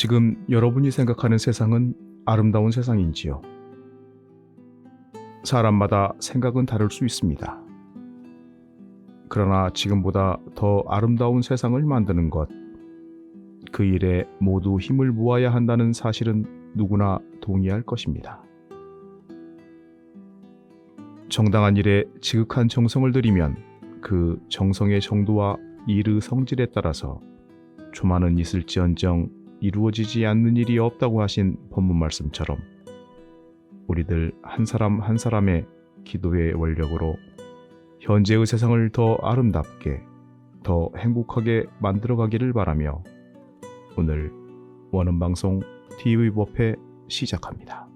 지금 여러분이 생각하는 세상은 아름다운 세상인지요? 사람마다 생각은 다를 수 있습니다. 그러나 지금보다 더 아름다운 세상을 만드는 것, 그 일에 모두 힘을 모아야 한다는 사실은 누구나 동의할 것입니다. 정당한 일에 지극한 정성을 들이면 그 정성의 정도와 일의 성질에 따라서 조만은 있을지언정 이루어지지 않는 일이 없다고 하신 본문 말씀처럼 우리들 한 사람 한 사람의 기도의 원력으로 현재의 세상을 더 아름답게, 더 행복하게 만들어가기를 바라며 오늘 원음방송 TV법회 시작합니다.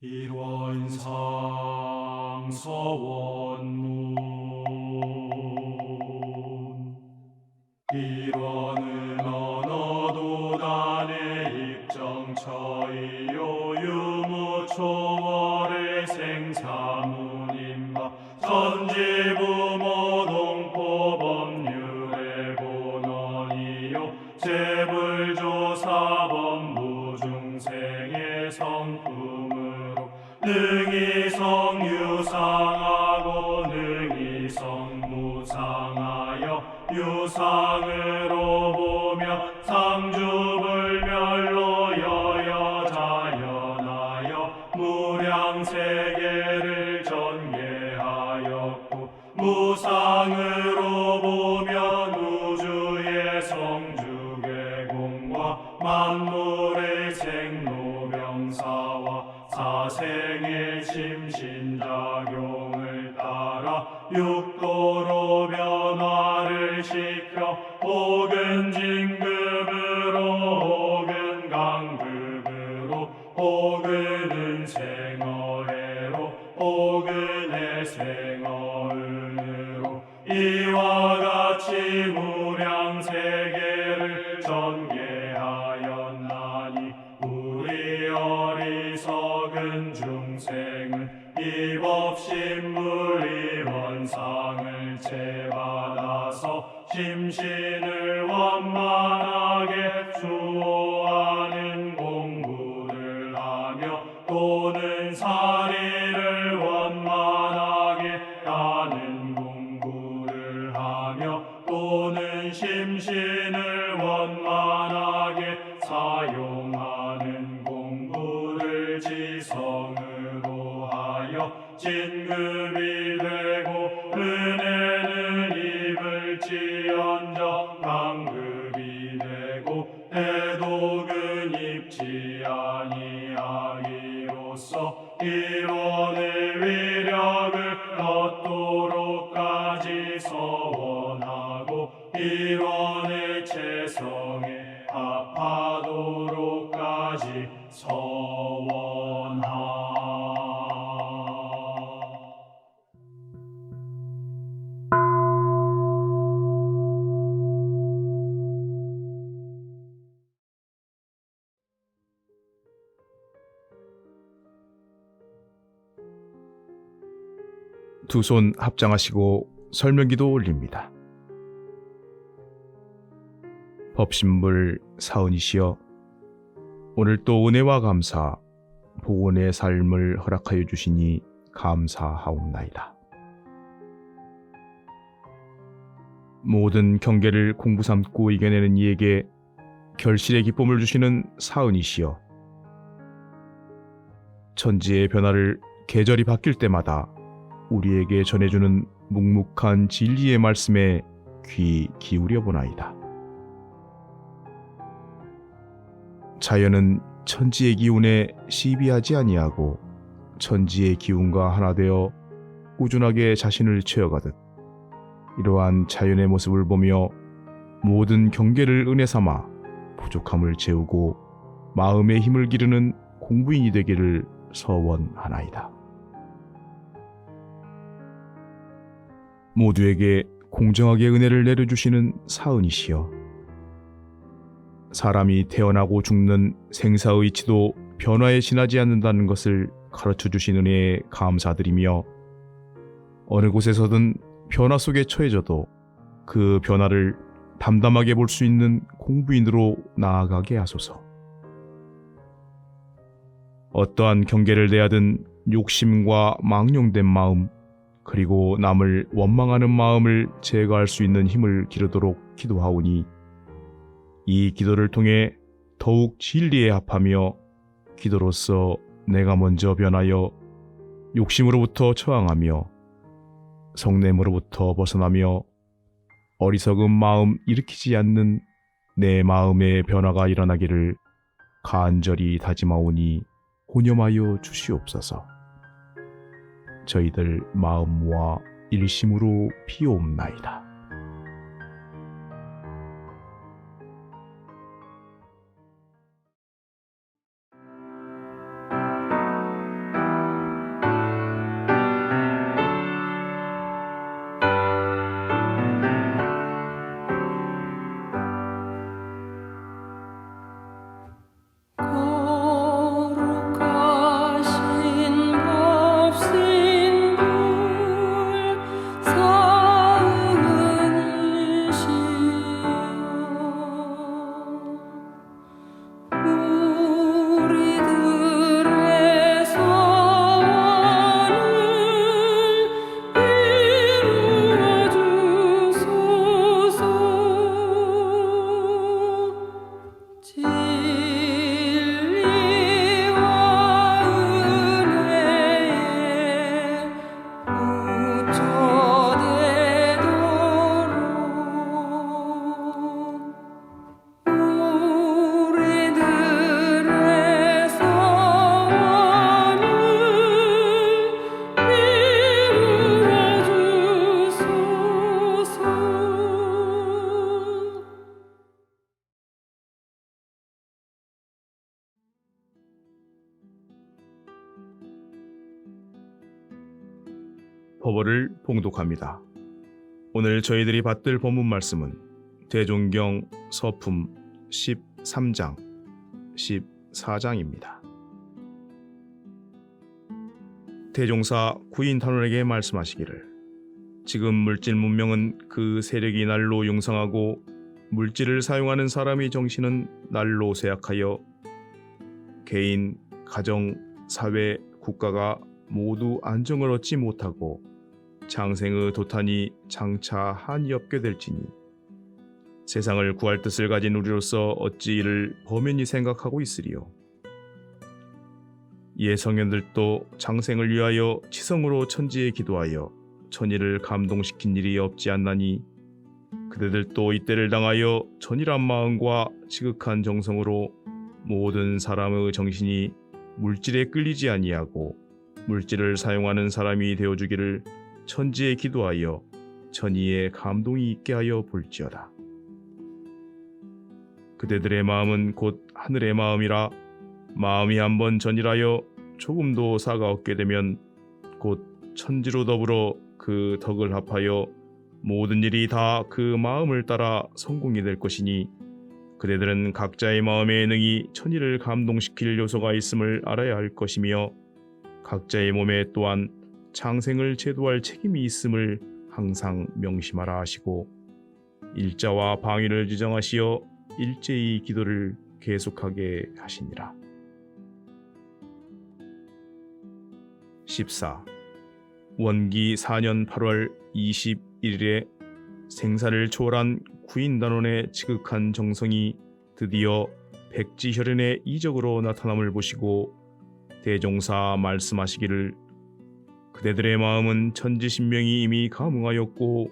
일원상서원문 일원은 언어도 단의 입정처이요 유무초월의 생사문임바 천지부모동포법률의 본원이요 재불조사법무중생의 성품으로 능히 성유상하고 능히 성무상하여 유상으로 보며 상주불멸로 여여자연하여 무량세계를 전개하였고 무상으로 보면 우주의 성주계공과 만물의 생로병사와 사생의 심신작용을 따라 육도로 변화를 시켜 혹은 진급으로 혹은 생어은으로 이와 같이 무량 세계를 전개하였나니 우리 어리석은 중생은 입 없이 물리 원상을 채받아서 심신을 원만하게 수호하는 공부를 하며 또는 사리를 원만하게 하는 공부를 하며 또는 심신을 원만하게 사용하는 공부를 지성으로 하여 진급이 되고 은혜는 입을지언정 강급이 되고 대독은 입지 아니하기로써 이론의 위력을 얻도록까지 서원하고 이론의 체성에 합하도록까지 서원하. 두 손 합장하시고 설명기도 올립니다. 법신불 사은이시여, 오늘 또 은혜와 감사, 보온의 삶을 허락하여 주시니 감사하옵나이다. 모든 경계를 공부 삼고 이겨내는 이에게 결실의 기쁨을 주시는 사은이시여, 천지의 변화를 계절이 바뀔 때마다 우리에게 전해주는 묵묵한 진리의 말씀에 귀 기울여 보나이다. 자연은 천지의 기운에 시비하지 아니하고 천지의 기운과 하나 되어 꾸준하게 자신을 채워가듯 이러한 자연의 모습을 보며 모든 경계를 은혜 삼아 부족함을 채우고 마음의 힘을 기르는 공부인이 되기를 서원하나이다. 모두에게 공정하게 은혜를 내려주시는 사은이시여, 사람이 태어나고 죽는 생사의 이치도 변화에 지나지 않는다는 것을 가르쳐 주신 은혜에 감사드리며 어느 곳에서든 변화 속에 처해져도 그 변화를 담담하게 볼 수 있는 공부인으로 나아가게 하소서. 어떠한 경계를 대하든 욕심과 망령된 마음, 그리고 남을 원망하는 마음을 제거할 수 있는 힘을 기르도록 기도하오니 이 기도를 통해 더욱 진리에 합하며 기도로서 내가 먼저 변하여 욕심으로부터 처항하며 성냄으로부터 벗어나며 어리석은 마음 일으키지 않는 내 마음의 변화가 일어나기를 간절히 다짐하오니 혼념하여 주시옵소서. 저희들 마음 모아 일심으로 비옵나이다. 거룩하신 법신불 사은 서거를 봉독합니다. 오늘 저희들이 받들 본문 말씀은 대종경 서품 13장, 14장입니다. 대종사 구인탄원에게 말씀하시기를 지금 물질 문명은 그 세력이 날로 융성하고 물질을 사용하는 사람의 정신은 날로 쇠약하여 개인, 가정, 사회, 국가가 모두 안정을 얻지 못하고 장생의 도탄이 장차 한이 없게 될지니 세상을 구할 뜻을 가진 우리로서 어찌 이를 범연히 생각하고 있으리요. 이에 성현들도 장생을 위하여 치성으로 천지에 기도하여 천의를 감동시킨 일이 없지 않나니 그대들도 이때를 당하여 천이란 마음과 지극한 정성으로 모든 사람의 정신이 물질에 끌리지 아니하고 물질을 사용하는 사람이 되어주기를 천지에 기도하여 천의에 감동이 있게 하여 볼지어다. 그대들의 마음은 곧 하늘의 마음이라 마음이 한번 전일하여 조금도 사가 얻게 되면 곧 천지로 더불어 그 덕을 합하여 모든 일이 다 그 마음을 따라 성공이 될 것이니 그대들은 각자의 마음에 능히 천의를 감동시킬 요소가 있음을 알아야 할 것이며 각자의 몸에 또한 장생을 제도할 책임이 있음을 항상 명심하라 하시고 일자와 방위를 지정하시어 일제히 기도를 계속하게 하시니라. 14. 원기 4년 8월 21일에 생사를 초월한 구인단원의 지극한 정성이 드디어 백지혈연의 이적으로 나타남을 보시고 대종사 말씀하시기를 그대들의 마음은 천지신명이 이미 감응하였고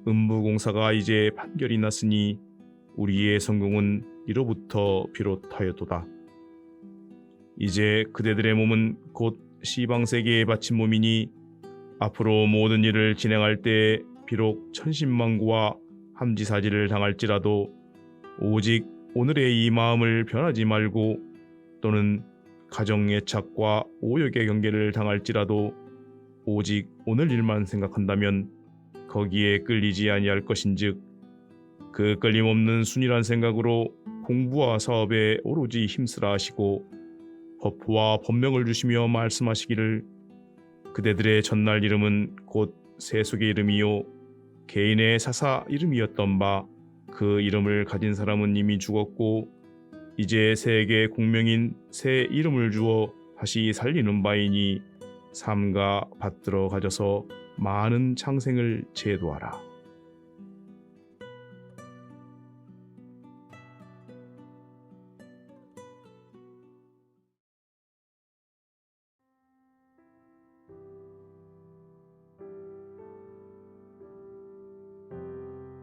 음부공사가 이제 판결이 났으니 우리의 성공은 이로부터 비롯하였도다. 이제 그대들의 몸은 곧 시방세계에 바친 몸이니 앞으로 모든 일을 진행할 때 비록 천신만고와 함지사지를 당할지라도 오직 오늘의 이 마음을 변하지 말고 또는 가정애착과 오역의 경계를 당할지라도 오직 오늘 일만 생각한다면 거기에 끌리지 아니할 것인즉 그 끌림없는 순이란 생각으로 공부와 사업에 오로지 힘쓰라 하시고 법호와 법명을 주시며 말씀하시기를 그대들의 전날 이름은 곧 세속의 이름이요 개인의 사사 이름이었던 바 그 이름을 가진 사람은 이미 죽었고 이제 세계 공명인 새 이름을 주어 다시 살리는 바이니 삼가 받들어 가져서 많은 창생을 제도하라.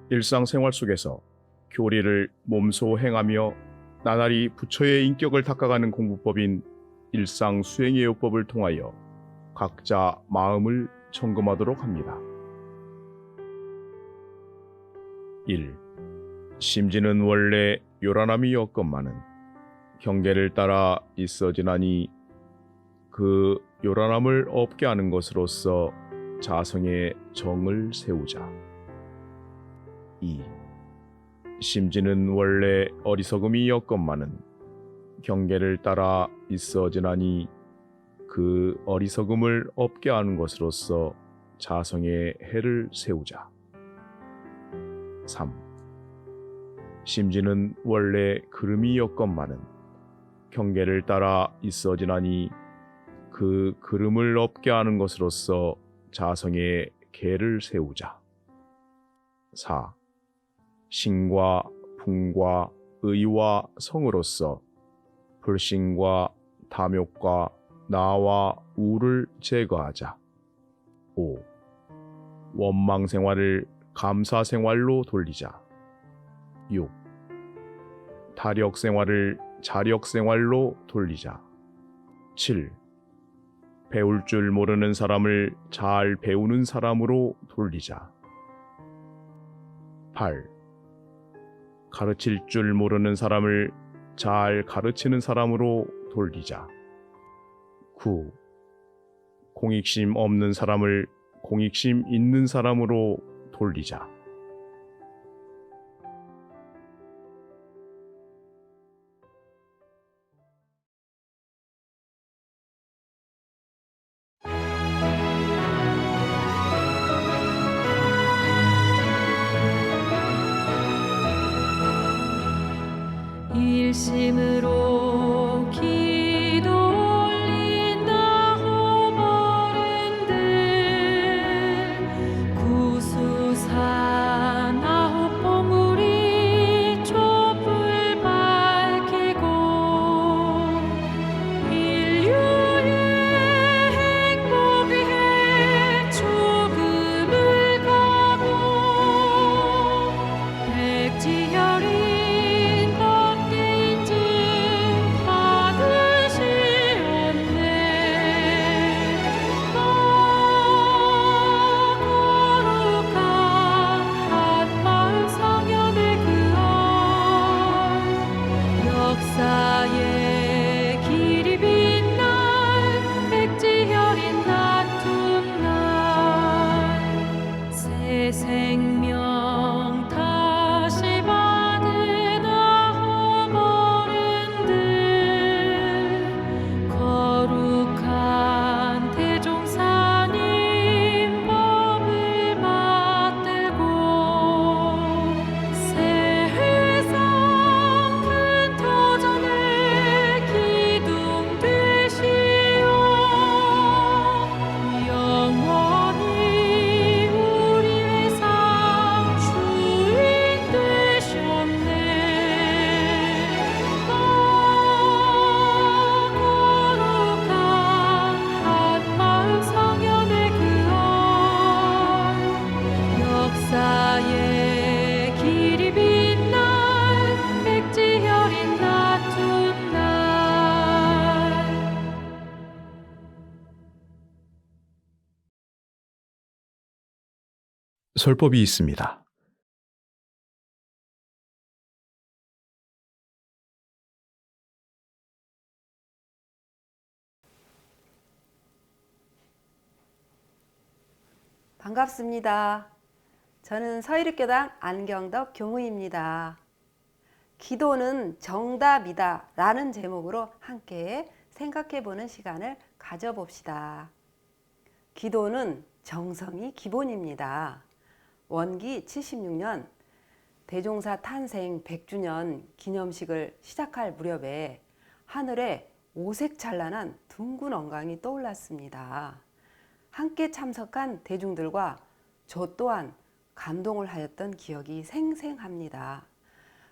일상생활 속에서 교리를 몸소 행하며 나날이 부처의 인격을 닦아가는 공부법인 일상수행의 요법을 통하여 각자 마음을 점검하도록 합니다. 1. 심지는 원래 요란함이 없건만은 경계를 따라 있어지나니 그 요란함을 없게 하는 것으로서 자성의 정을 세우자. 2. 심지는 원래 어리석음이 없건만은 경계를 따라 있어지나니 그 어리석음을 없게 하는 것으로서 자성의 해를 세우자. 3. 심지는 원래 그름이 없건만은 경계를 따라 있어지나니 그 그름을 없게 하는 것으로서 자성의 계를 세우자. 4. 신과 풍과 의와 성으로서 불신과 탐욕과 나와 우를 제거하자. 5. 원망 생활을 감사 생활로 돌리자. 6. 타력 생활을 자력 생활로 돌리자. 7. 배울 줄 모르는 사람을 잘 배우는 사람으로 돌리자. 8. 가르칠 줄 모르는 사람을 잘 가르치는 사람으로 돌리자. 9. 공익심 없는 사람을 공익심 있는 사람으로 돌리자. 일심으로 기도 올린다 호버랜드 구수산 아홉 봉우리 촛불 밝히고 인류의 행복 위해 죽음을 가고 백지혈이 역사의 길이 빛날 백지혈인 다툰 날 새 생명 다시 받은 아호버랜드 거룩한 대종사님 법을 받들고 새 회상 큰 터전에 기둥 되시오 영원히 우리의 삶 주인 되셨네 거룩한 한마음 성현의 그언 역사의 길이 빛날 백지혈인 다툰 날 설법이 있습니다. 반갑습니다. 저는 서일읍교당 안경덕 교무입니다. 기도는 정답이다 라는 제목으로 함께 생각해보는 시간을 가져봅시다. 기도는 정성이 기본입니다. 원기 76년 대종사 탄생 100주년 기념식을 시작할 무렵에 하늘에 오색찬란한 둥근 원광이 떠올랐습니다. 함께 참석한 대중들과 저 또한 감동을 하였던 기억이 생생합니다.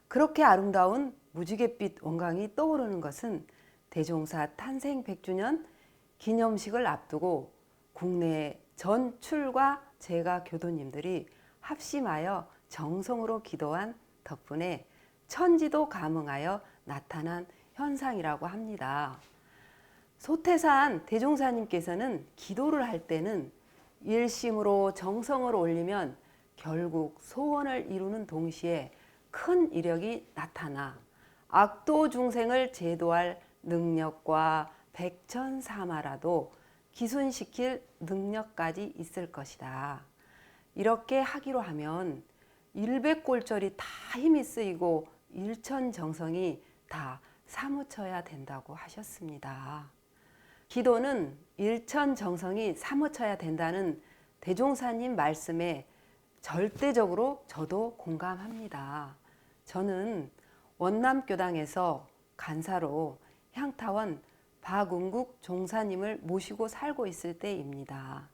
그렇게 아름다운 무지갯빛 원광이 떠오르는 것은 대종사 탄생 100주년 기념식을 앞두고 국내 전출과 제가 교도님들이 합심하여 정성으로 기도한 덕분에 천지도 감응하여 나타난 현상이라고 합니다. 소태산 대종사님께서는 기도를 할 때는 일심으로 정성을 올리면 결국 소원을 이루는 동시에 큰 이력이 나타나 악도 중생을 제도할 능력과 백천사마라도 기순시킬 능력까지 있을 것이다. 이렇게 하기로 하면 일백골절이 다 힘이 쓰이고 일천정성이 다 사무쳐야 된다고 하셨습니다. 기도는 일천정성이 사무쳐야 된다는 대종사님 말씀에 절대적으로 저도 공감합니다. 저는 원남교당에서 간사로 향타원 박운국 종사님을 모시고 살고 있을 때입니다.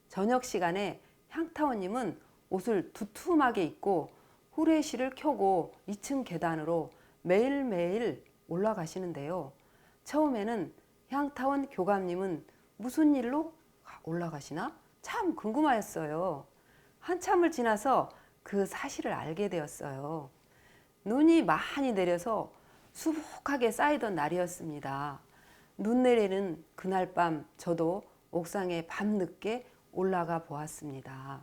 저녁 시간에 향타원님은 옷을 두툼하게 입고 후레쉬를 켜고 2층 계단으로 매일매일 올라가시는데요. 처음에는 향타원 교감님은 무슨 일로 올라가시나? 참 궁금하였어요. 한참을 지나서 그 사실을 알게 되었어요. 눈이 많이 내려서 수북하게 쌓이던 날이었습니다. 눈 내리는 그날 밤 저도 옥상에 밤늦게 올라가 보았습니다.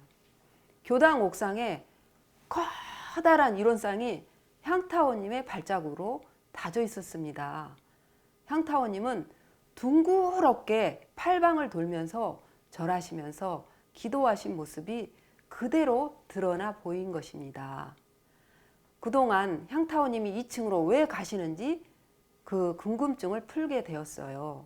교당 옥상에 커다란 일원상이 향타원님의 발자국으로 다져 있었습니다. 향타원님은 둥그렇게 팔방을 돌면서 절하시면서 기도하신 모습이 그대로 드러나 보인 것입니다. 그동안 향타오님이 2층으로 왜 가시는지 그 궁금증을 풀게 되었어요.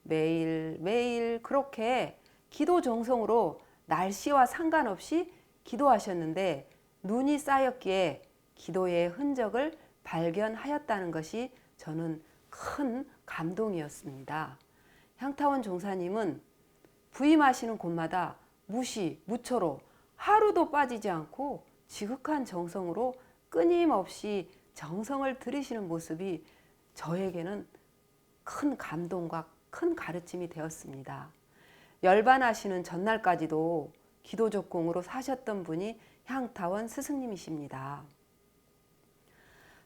매일 그렇게 기도 정성으로 날씨와 상관없이 기도하셨는데 눈이 쌓였기에 기도의 흔적을 발견하였다는 것이 저는 큰 감동이었습니다. 향타원 종사님은 부임하시는 곳마다 무초로 하루도 빠지지 않고 지극한 정성으로 끊임없이 정성을 들이시는 모습이 저에게는 큰 감동과 큰 가르침이 되었습니다. 열반하시는 전날까지도 기도적공으로 사셨던 분이 향타원 스승님이십니다.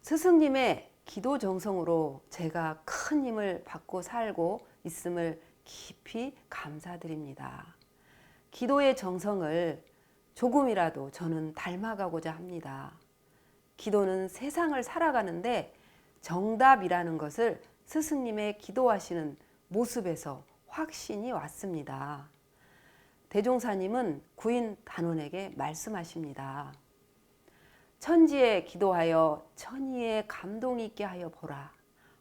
스승님의 기도 정성으로 제가 큰 힘을 받고 살고 있음을 깊이 감사드립니다. 기도의 정성을 조금이라도 저는 닮아가고자 합니다. 기도는 세상을 살아가는데 정답이라는 것을 스승님의 기도하시는 모습에서 확신이 왔습니다. 대종사님은 구인 단원에게 말씀하십니다. 천지에 기도하여 천의에 감동 있게 하여 보라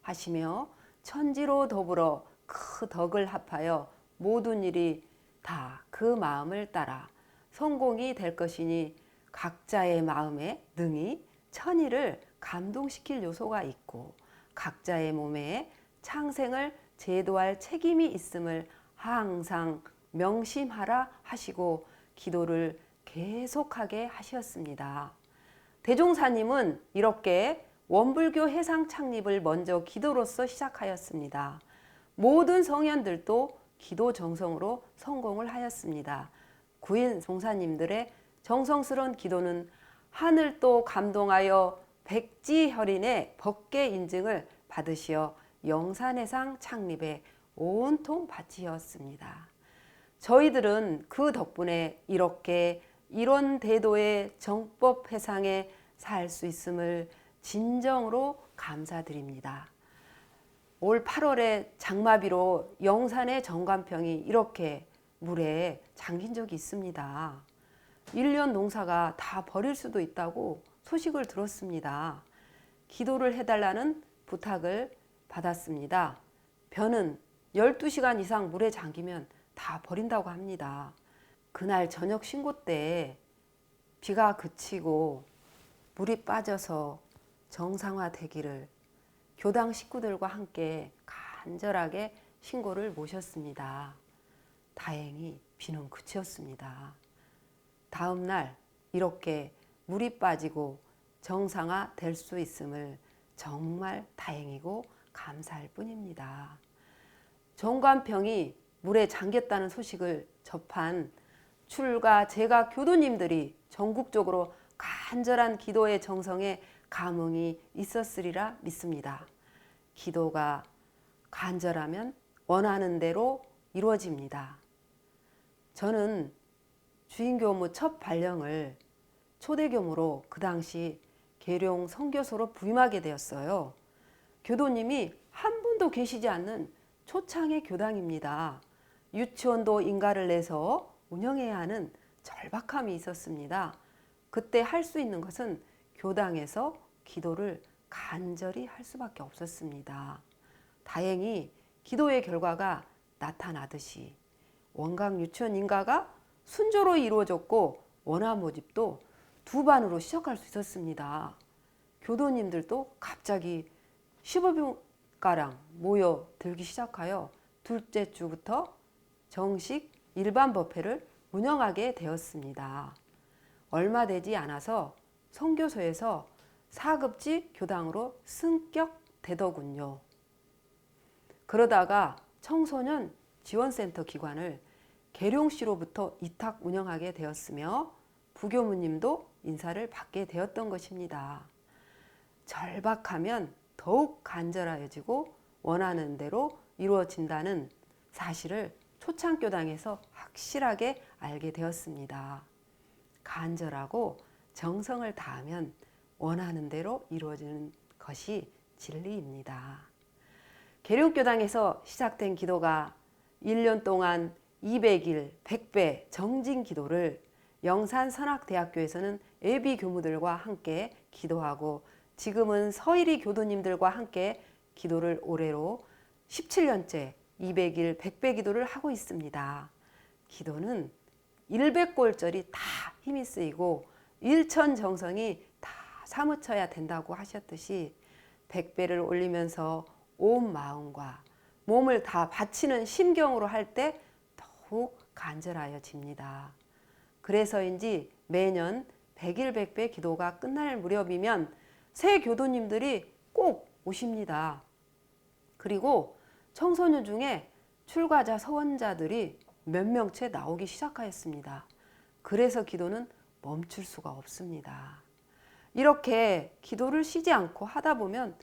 하시며 천지로 더불어 그 덕을 합하여 모든 일이 다 그 마음을 따라 성공이 될 것이니 각자의 마음에 능히 천의를 감동시킬 요소가 있고 각자의 몸에 창생을 제도할 책임이 있음을 항상 명심하라 하시고 기도를 계속하게 하셨습니다. 대종사님은 이렇게 원불교 해상 창립을 먼저 기도로서 시작하였습니다. 모든 성현들도 기도 정성으로 성공을 하였습니다. 구인 종사님들의 정성스러운 기도는 하늘도 감동하여 백지혈인의 법계 인증을 받으시어 영산해상 창립에 온통 바치었습니다. 저희들은 그 덕분에 이렇게 이런 대도의 정법 해상에 살 수 있음을 진정으로 감사드립니다. 올 8월에 장마비로 영산의 정관평이 이렇게 물에 잠긴 적이 있습니다. 1년 농사가 다 버릴 수도 있다고 소식을 들었습니다. 기도를 해달라는 부탁을 받았습니다. 벼는 12시간 이상 물에 잠기면 다 버린다고 합니다. 그날 저녁 신고 때 비가 그치고 물이 빠져서 정상화되기를 교당 식구들과 함께 간절하게 신고를 모셨습니다. 다행히 비는 그쳤습니다. 다음 날 이렇게 물이 빠지고 정상화 될 수 있음을 정말 다행이고 감사할 뿐입니다. 정관평이 물에 잠겼다는 소식을 접한 출가 제가 교도님들이 전국적으로 간절한 기도의 정성에 감흥이 있었으리라 믿습니다. 기도가 간절하면 원하는 대로 이루어집니다. 저는 주인교무 첫 발령을 초대교무로 그 당시 계룡 선교소로 부임하게 되었어요. 교도님이 한 분도 계시지 않는 초창의 교당입니다. 유치원도 인가를 내서 운영해야 하는 절박함이 있었습니다. 그때 할 수 있는 것은 교당에서 기도를 간절히 할 수밖에 없었습니다. 다행히 기도의 결과가 나타나듯이 원강 유치원 인가가 순조로이 이루어졌고 원화 모집도 2반으로 시작할 수 있었습니다. 교도님들도 갑자기 15명가량 모여 들기 시작하여 둘째 주부터 정식 일반 법회를 운영하게 되었습니다. 얼마 되지 않아서 선교소에서 4급지 교당으로 승격되더군요. 그러다가 청소년 지원센터 기관을 계룡시로부터 이탁 운영하게 되었으며 부교무님도 인사를 받게 되었던 것입니다. 절박하면 더욱 간절해지고 원하는 대로 이루어진다는 사실을 초창교당에서 확실하게 알게 되었습니다. 간절하고 정성을 다하면 원하는 대로 이루어지는 것이 진리입니다. 계룡교당에서 시작된 기도가 1년 동안 200일 100배 정진 기도를 영산선악대학교에서는 예비 교무들과 함께 기도하고 지금은 서일이 교도님들과 함께 기도를 올해로 17년째 200일 100배 기도를 하고 있습니다. 기도는 일백골절이 다 힘이 쓰이고 일천정성이 다 사무쳐야 된다고 하셨듯이 100배를 올리면서 온 마음과 몸을 다 바치는 심경으로 할 때 더욱 간절하여집니다. 그래서인지 매년 100일 100배 기도가 끝날 무렵이면 새 교도님들이 꼭 오십니다. 그리고 청소년 중에 출가자 서원자들이 몇 명째 나오기 시작하였습니다. 그래서 기도는 멈출 수가 없습니다. 이렇게 기도를 쉬지 않고 하다 보면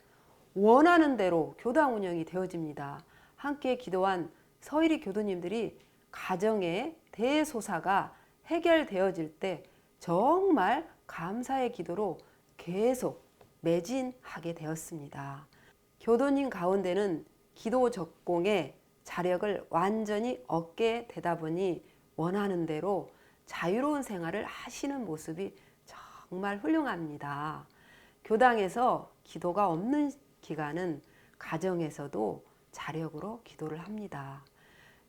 원하는 대로 교당 운영이 되어집니다. 함께 기도한 서일이 교도님들이 가정의 대소사가 해결되어질 때 정말 감사의 기도로 계속 매진하게 되었습니다. 교도님 가운데는 기도 적공에 자력을 완전히 얻게 되다 보니 원하는 대로 자유로운 생활을 하시는 모습이 정말 훌륭합니다. 교당에서 기도가 없는 기간은 가정에서도 자력으로 기도를 합니다.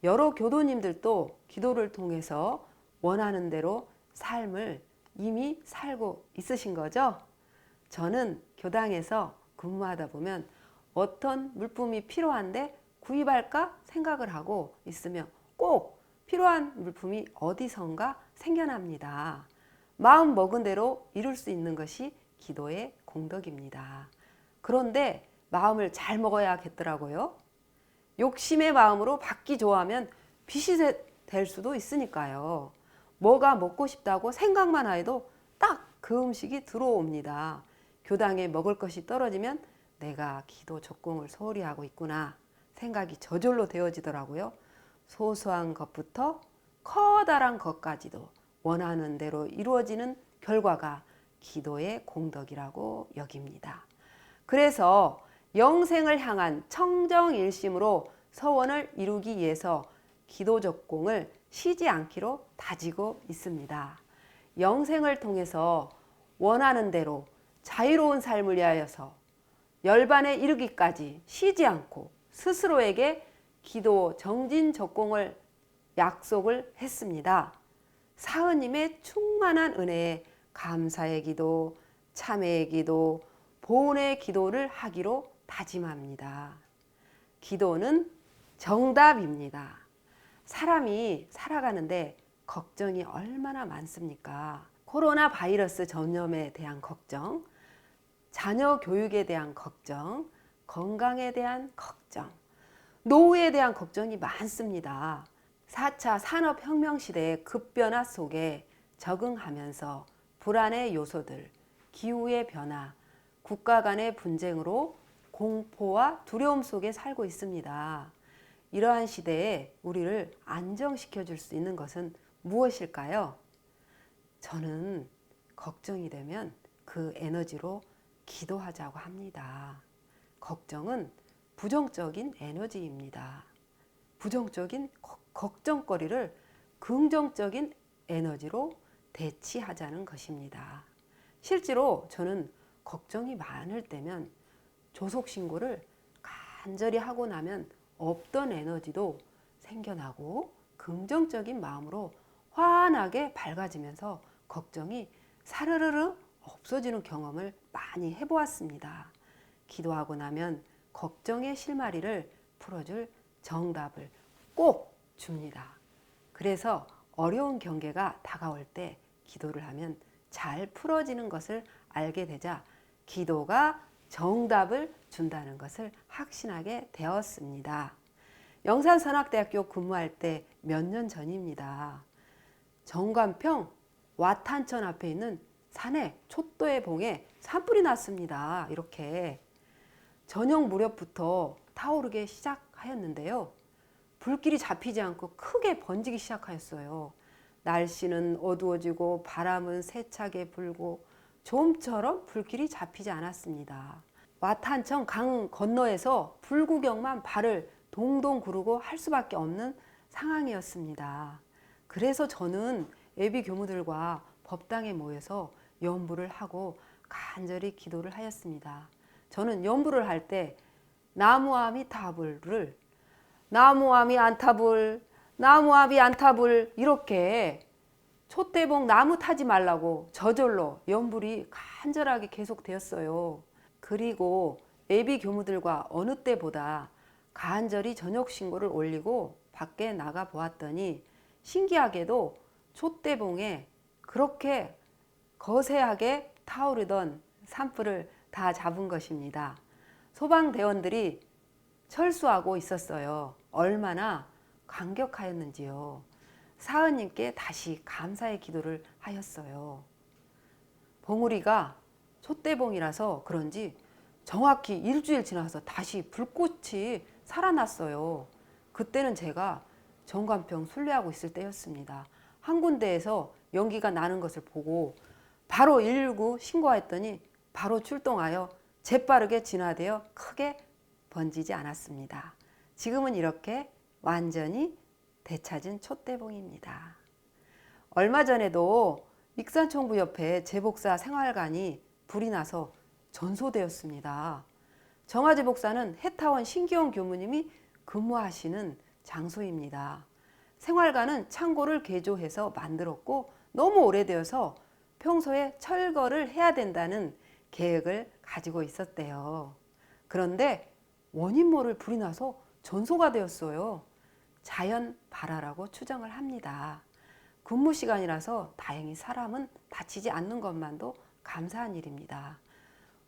여러 교도님들도 기도를 통해서 원하는 대로 삶을 이미 살고 있으신 거죠? 저는 교당에서 근무하다 보면 어떤 물품이 필요한데 구입할까 생각을 하고 있으면 꼭 필요한 물품이 어디선가 생겨납니다. 마음 먹은 대로 이룰 수 있는 것이 기도의 공덕입니다. 그런데 마음을 잘 먹어야겠더라고요. 욕심의 마음으로 받기 좋아하면 빚이 될 수도 있으니까요. 뭐가 먹고 싶다고 생각만 해도 딱 그 음식이 들어옵니다. 교당에 먹을 것이 떨어지면 내가 기도 적공을 소홀히 하고 있구나 생각이 저절로 되어지더라고요. 소소한 것부터 커다란 것까지도 원하는 대로 이루어지는 결과가 기도의 공덕이라고 여깁니다. 그래서 영생을 향한 청정일심으로 서원을 이루기 위해서 기도 적공을 쉬지 않기로 다지고 있습니다. 영생을 통해서 원하는 대로 자유로운 삶을 위하여서 열반에 이르기까지 쉬지 않고 스스로에게 기도 정진 적공을 약속을 했습니다. 사은님의 충만한 은혜에 감사의 기도, 참회의 기도, 보온의 기도를 하기로 다짐합니다. 기도는 정답입니다. 사람이 살아가는데 걱정이 얼마나 많습니까? 코로나 바이러스 전염에 대한 걱정, 자녀 교육에 대한 걱정, 건강에 대한 걱정, 노후에 대한 걱정이 많습니다. 4차 산업혁명 시대의 급변화 속에 적응하면서 불안의 요소들, 기후의 변화, 국가 간의 분쟁으로 공포와 두려움 속에 살고 있습니다. 이러한 시대에 우리를 안정시켜 줄 수 있는 것은 무엇일까요? 저는 걱정이 되면 그 에너지로 기도하자고 합니다. 걱정은 부정적인 에너지입니다. 부정적인 걱정거리를 긍정적인 에너지로 대치하자는 것입니다. 실제로 저는 걱정이 많을 때면 조속신고를 간절히 하고 나면 없던 에너지도 생겨나고 긍정적인 마음으로 환하게 밝아지면서 걱정이 사르르르 없어지는 경험을 많이 해보았습니다. 기도하고 나면 걱정의 실마리를 풀어줄 정답을 꼭 줍니다. 그래서 어려운 경계가 다가올 때 기도를 하면 잘 풀어지는 것을 알게 되자 기도가 정답을 준다는 것을 확신하게 되었습니다. 영산선악대학교 근무할 때 몇 년 전입니다. 정관평 와탄천 앞에 있는 산에 촛도의 봉에 산불이 났습니다. 이렇게 저녁 무렵부터 타오르기 시작하였는데요. 불길이 잡히지 않고 크게 번지기 시작하였어요. 날씨는 어두워지고 바람은 세차게 불고 좀처럼 불길이 잡히지 않았습니다. 와탄천 강 건너에서 불구경만 발을 동동 구르고 할 수밖에 없는 상황이었습니다. 그래서 저는 예비 교무들과 법당에 모여서 연부를 하고 간절히 기도를 하였습니다. 저는 연부를 할 때 나무아미타불을 나무아미안타불 이렇게 촛대봉 나무 타지 말라고 저절로 연불이 간절하게 계속되었어요. 그리고 예비 교무들과 어느 때보다 간절히 저녁 신고를 올리고 밖에 나가 보았더니 신기하게도 촛대봉에 그렇게 거세하게 타오르던 산불을 다 잡은 것입니다. 소방대원들이 철수하고 있었어요. 얼마나 감격하였는지요. 사은님께 다시 감사의 기도를 하였어요. 봉우리가 촛대봉이라서 그런지 정확히 일주일 지나서 다시 불꽃이 살아났어요. 그때는 제가 정관평 순례하고 있을 때였습니다. 한 군데에서 연기가 나는 것을 보고 바로 119 신고했더니 바로 출동하여 재빠르게 진화되어 크게 번지지 않았습니다. 지금은 이렇게 완전히 되찾은 촛대봉입니다. 얼마 전에도 익산총부 옆에 제복사 생활관이 불이 나서 전소되었습니다. 정화제 복사는 해타원 신기원 교무님이 근무하시는 장소입니다. 생활관은 창고를 개조해서 만들었고 너무 오래되어서 평소에 철거를 해야 된다는 계획을 가지고 있었대요. 그런데 원인 모를 불이 나서 전소가 되었어요. 자연 발화라고 추정을 합니다. 근무 시간이라서 다행히 사람은 다치지 않는 것만도 감사한 일입니다.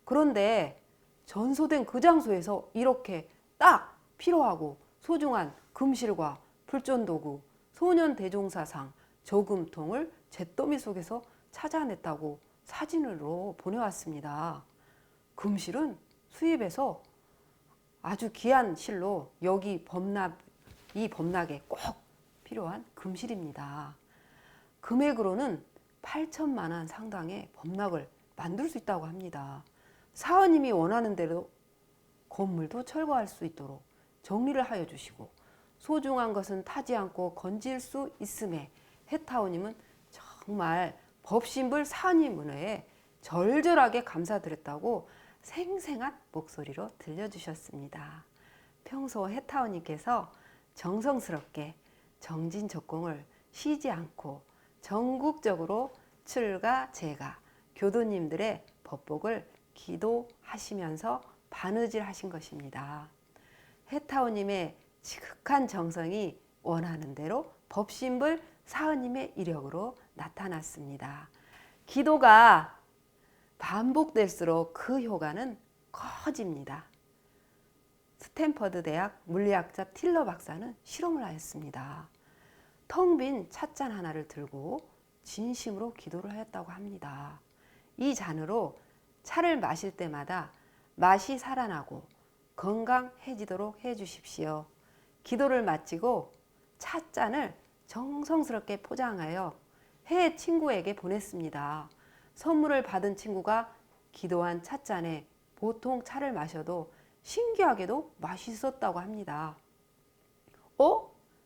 그런데 전소된 그 장소에서 이렇게 딱 필요하고 소중한 금실과 불전도구, 소년대종사상, 저금통을 잿더미 속에서 찾아냈다고 사진으로 보내왔습니다. 금실은 수입해서 아주 귀한 실로 여기 이 범락에 꼭 필요한 금실입니다. 금액으로는 8천만 원 상당의 범락을 만들 수 있다고 합니다. 사원님이 원하는 대로 건물도 철거할 수 있도록 정리를 하여 주시고 소중한 것은 타지 않고 건질 수 있음에 해타오님은 정말 법신불 사원님 은혜에 절절하게 감사드렸다고 생생한 목소리로 들려주셨습니다. 평소 해타오님께서 정성스럽게 정진적공을 쉬지 않고 전국적으로 출가 제가 교도님들의 법복을 기도하시면서 바느질 하신 것입니다. 해타오님의 지극한 정성이 원하는 대로 법신불 사은님의 이력으로 나타났습니다. 기도가 반복될수록 그 효과는 커집니다. 스탠퍼드 대학 물리학자 틸러 박사는 실험을 하였습니다. 텅 빈 찻잔 하나를 들고 진심으로 기도를 하였다고 합니다. 이 잔으로 차를 마실 때마다 맛이 살아나고 건강해지도록 해주십시오. 기도를 마치고 찻잔을 정성스럽게 포장하여 해외 친구에게 보냈습니다. 선물을 받은 친구가 기도한 찻잔에 보통 차를 마셔도 신기하게도 맛있었다고 합니다.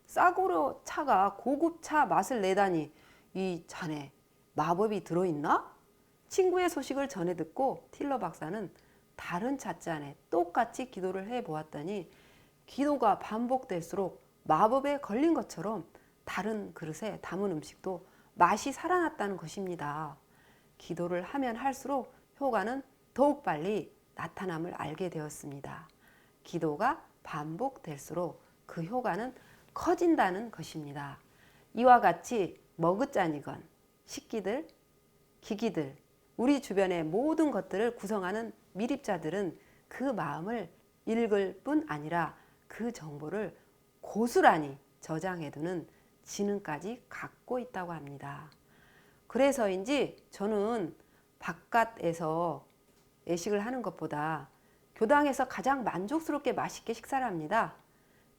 싸구려 차가 고급 차 맛을 내다니 이 잔에 마법이 들어있나? 친구의 소식을 전해 듣고 틸러 박사는 다른 찻잔에 똑같이 기도를 해보았더니 기도가 반복될수록 마법에 걸린 것처럼 다른 그릇에 담은 음식도 맛이 살아났다는 것입니다. 기도를 하면 할수록 효과는 더욱 빨리 나타남을 알게 되었습니다. 기도가 반복될수록 그 효과는 커진다는 것입니다. 이와 같이 머그잔이건 식기들, 기기들, 우리 주변의 모든 것들을 구성하는 미립자들은 그 마음을 읽을 뿐 아니라 그 정보를 고스란히 저장해두는 지능까지 갖고 있다고 합니다. 그래서인지 저는 바깥에서 예식을 하는 것보다 교당에서 가장 만족스럽게 맛있게 식사를 합니다.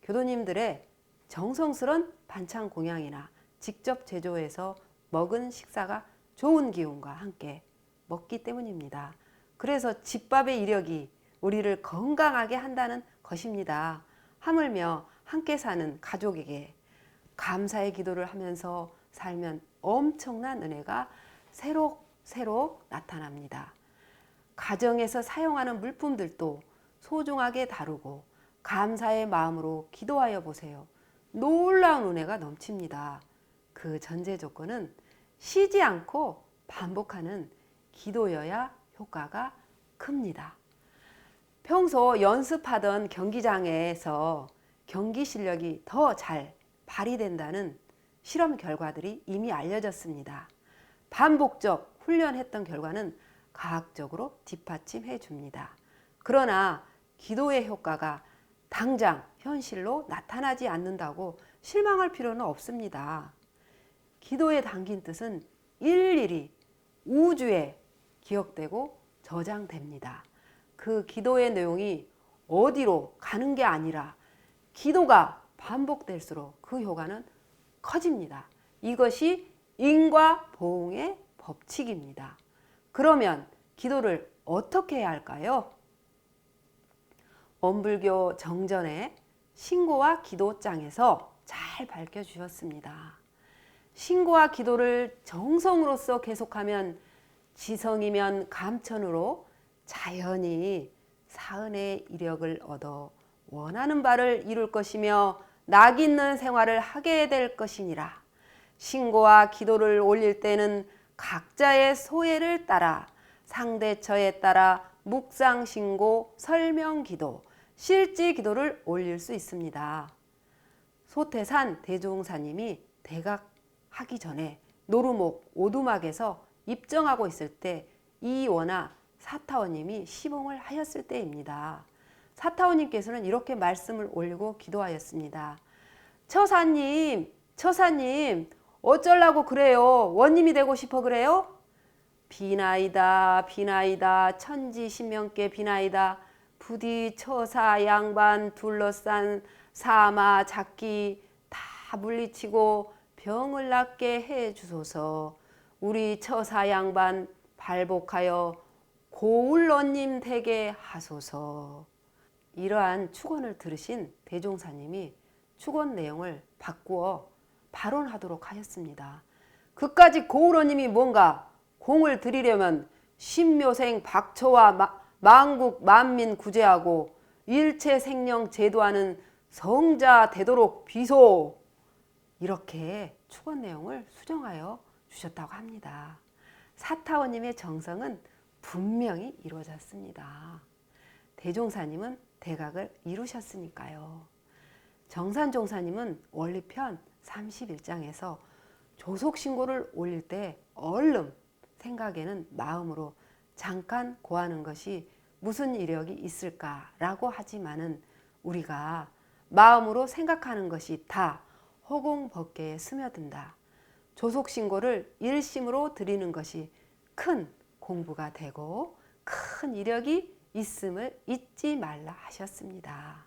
교도님들의 정성스런 반찬 공양이나 직접 제조해서 먹은 식사가 좋은 기운과 함께 먹기 때문입니다. 그래서 집밥의 이력이 우리를 건강하게 한다는 것입니다. 하물며 함께 사는 가족에게 감사의 기도를 하면서 살면 엄청난 은혜가 새록새록 나타납니다. 가정에서 사용하는 물품들도 소중하게 다루고 감사의 마음으로 기도하여 보세요. 놀라운 은혜가 넘칩니다. 그 전제 조건은 쉬지 않고 반복하는 기도여야 효과가 큽니다. 평소 연습하던 경기장에서 경기 실력이 더 잘 발휘된다는 실험 결과들이 이미 알려졌습니다. 반복적 훈련했던 결과는 과학적으로 뒷받침해 줍니다. 그러나 기도의 효과가 당장 현실로 나타나지 않는다고 실망할 필요는 없습니다. 기도에 담긴 뜻은 일일이 우주에 기억되고 저장됩니다. 그 기도의 내용이 어디로 가는 게 아니라 기도가 반복될수록 그 효과는 커집니다. 이것이 인과 보응의 법칙입니다. 그러면 기도를 어떻게 해야 할까요? 원불교 정전의 신고와 기도장에서 잘 밝혀주셨습니다. 신고와 기도를 정성으로서 계속하면 지성이면 감천으로 자연히 사은의 이력을 얻어 원하는 바를 이룰 것이며 낙 있는 생활을 하게 될 것이니라. 신고와 기도를 올릴 때는 각자의 소회를 따라 상대처에 따라 묵상신고, 설명기도, 실지기도를 올릴 수 있습니다. 소태산 대종사님이 대각하기 전에 노루목 오두막에서 입정하고 있을 때 이원화 사타오님이 시봉을 하였을 때입니다. 사타오님께서는 이렇게 말씀을 올리고 기도하였습니다. 처사님, 어쩌려고 그래요? 원님이 되고 싶어 그래요? 비나이다, 천지신명께 비나이다. 부디 처사 양반 둘러싼 사마 작기 다 물리치고 병을 낫게 해 주소서. 우리 처사 양반 발복하여 고울러님 되게 하소서. 이러한 축원을 들으신 대종사님이 축원 내용을 바꾸어 발언하도록 하였습니다. 그까지 고울러님이 뭔가 공을 들이려면 신묘생 박처와 만국 만민 구제하고 일체 생령 제도하는 성자 되도록 비소. 이렇게 축원 내용을 수정하여 주셨다고 합니다. 사타오님의 정성은 분명히 이루어졌습니다. 대종사님은 대각을 이루셨으니까요. 정산종사님은 원리편 31장에서 조속신고를 올릴 때 얼른 생각에는 마음으로 잠깐 고하는 것이 무슨 이력이 있을까라고 하지만은 우리가 마음으로 생각하는 것이 다 허공법계에 스며든다. 조속신고를 일심으로 드리는 것이 큰 공부가 되고 큰 이력이 있음을 잊지 말라 하셨습니다.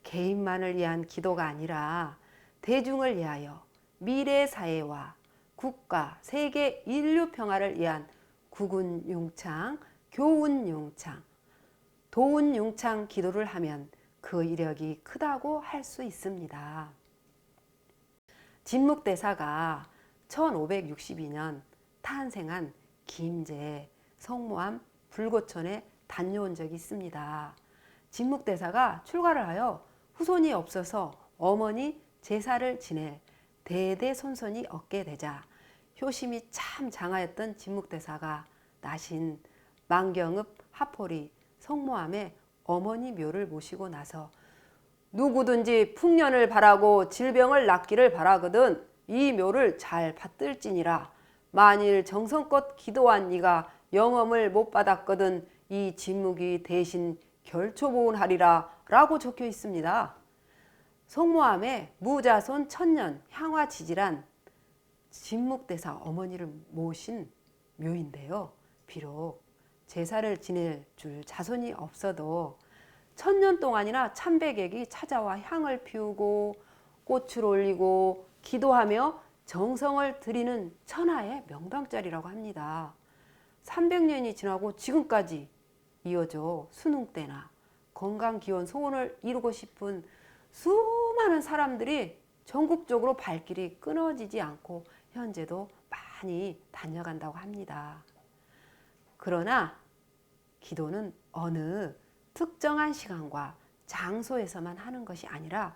개인만을 위한 기도가 아니라 대중을 위하여 미래 사회와 국가, 세계 인류 평화를 위한 국운 융창, 교운 융창, 도운 융창 기도를 하면 그 이력이 크다고 할 수 있습니다. 진묵대사가 1562년 탄생한 김제 성모암 불고천에 다녀온 적이 있습니다. 진묵대사가 출가를 하여 후손이 없어서 어머니 제사를 지낼 대대손손이 얻게 되자 효심이 참 장하였던 진묵대사가 나신 망경읍 하포리 성모암에 어머니 묘를 모시고 나서 누구든지 풍년을 바라고 질병을 낫기를 바라거든 이 묘를 잘 받들지니라. 만일 정성껏 기도한 네가 영험을 못 받았거든 이 진묵이 대신 결초보은하리라 라고 적혀 있습니다. 성모암에 무자손 천년 향화지질한 진묵대사 어머니를 모신 묘인데요. 비록 제사를 지낼 줄 자손이 없어도 천년 동안이나 참배객이 찾아와 향을 피우고 꽃을 올리고 기도하며 정성을 드리는 천하의 명당자리라고 합니다. 300년이 지나고 지금까지 이어져 수능 때나 건강기원 소원을 이루고 싶은 수많은 사람들이 전국적으로 발길이 끊어지지 않고 현재도 많이 다녀간다고 합니다. 그러나 기도는 어느 특정한 시간과 장소에서만 하는 것이 아니라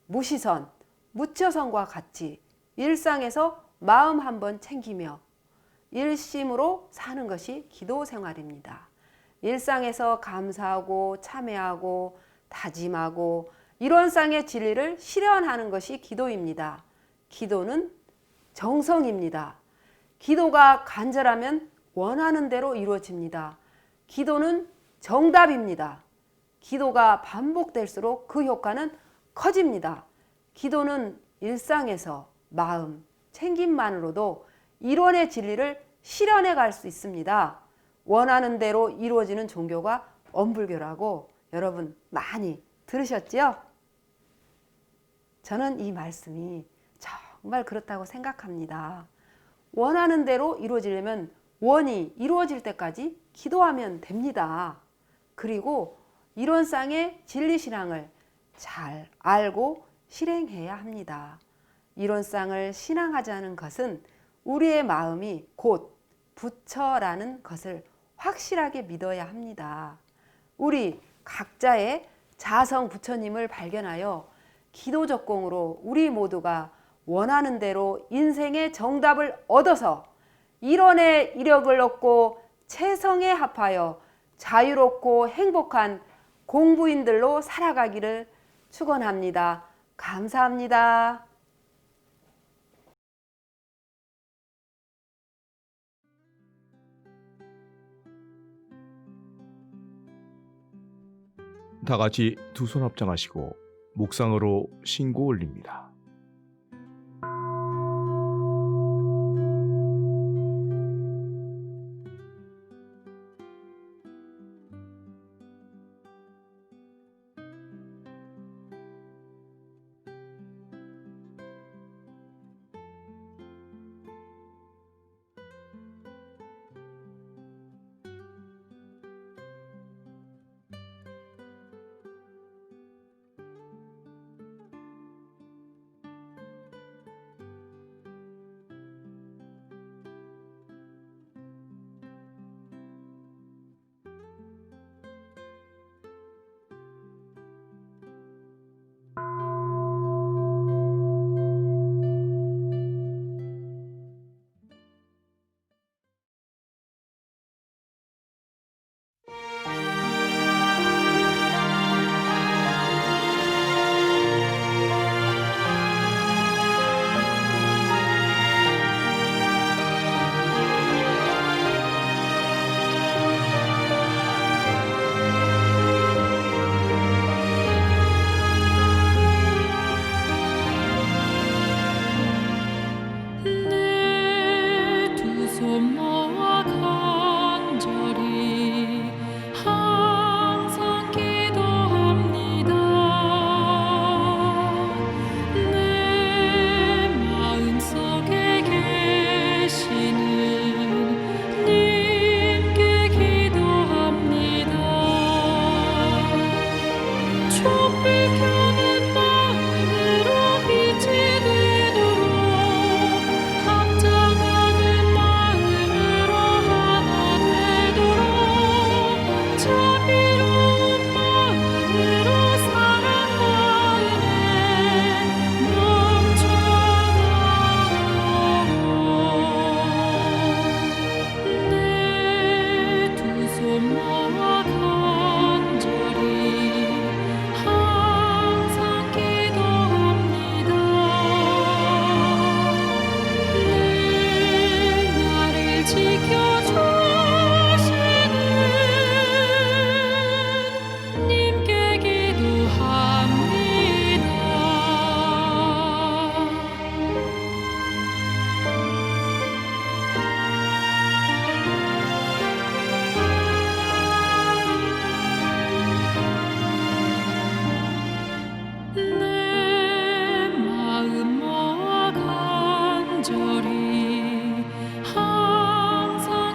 무시선, 무처선과 같이 일상에서 마음 한번 챙기며 일심으로 사는 것이 기도 생활입니다. 일상에서 감사하고 참회하고 다짐하고 일원상의 진리를 실현하는 것이 기도입니다. 기도는 정성입니다. 기도가 간절하면 원하는 대로 이루어집니다. 기도는 정답입니다. 기도가 반복될수록 그 효과는 커집니다. 기도는 일상에서 마음, 챙김만으로도 일원의 진리를 실현해 갈 수 있습니다. 원하는 대로 이루어지는 종교가 엄불교라고 여러분 많이 들으셨죠? 저는 이 말씀이 정말 그렇다고 생각합니다. 원하는 대로 이루어지려면 원이 이루어질 때까지 기도하면 됩니다. 그리고 이론상의 진리신앙을 잘 알고 실행해야 합니다. 이론상을 신앙하자는 것은 우리의 마음이 곧 부처라는 것을 확실하게 믿어야 합니다. 우리 각자의 자성 부처님을 발견하여 기도적공으로 우리 모두가 원하는 대로 인생의 정답을 얻어서 일원의 이력을 얻고 채성에 합하여 자유롭고 행복한 공부인들로 살아가기를 축원합니다. 감사합니다. 다 같이 두 손 합장하시고 묵상으로 신고 올립니다. 내 두 손 모아 간절히 항상 기도합니다. 내 마음속에 계시는 님께 기도합니다. 촛불 켜는 마음으로 빛이 되도록 합장하는 마음으로 하나 되도록 자비로운 마음으로 사랑 마음에 넘쳐나도록 내 두 손 모아 간절히 항상 기도합니다. 늘 나를 지켜주시는 님께 기도합니다. 내 마음 모아 간절히 항상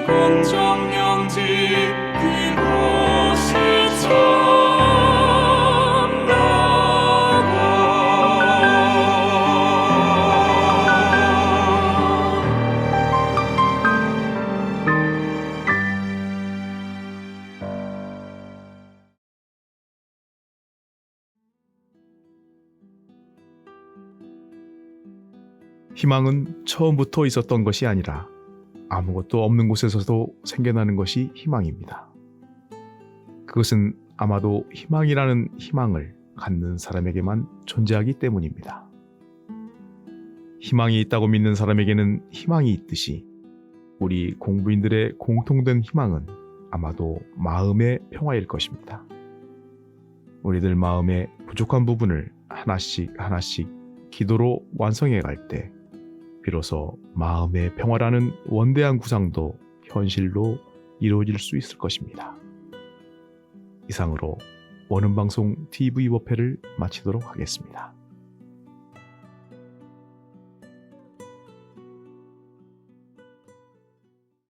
공정령지 그것이 참나고 희망은 처음부터 있었던 것이 아니라 아무것도 없는 곳에서도 생겨나는 것이 희망입니다. 그것은 아마도 희망이라는 희망을 갖는 사람에게만 존재하기 때문입니다. 희망이 있다고 믿는 사람에게는 희망이 있듯이 우리 공부인들의 공통된 희망은 아마도 마음의 평화일 것입니다. 우리들 마음의 부족한 부분을 하나씩 하나씩 기도로 완성해 갈 때 비로소 마음의 평화라는 원대한 구상도 현실로 이루어질 수 있을 것입니다. 이상으로 원음방송 TV 법회를 마치도록 하겠습니다.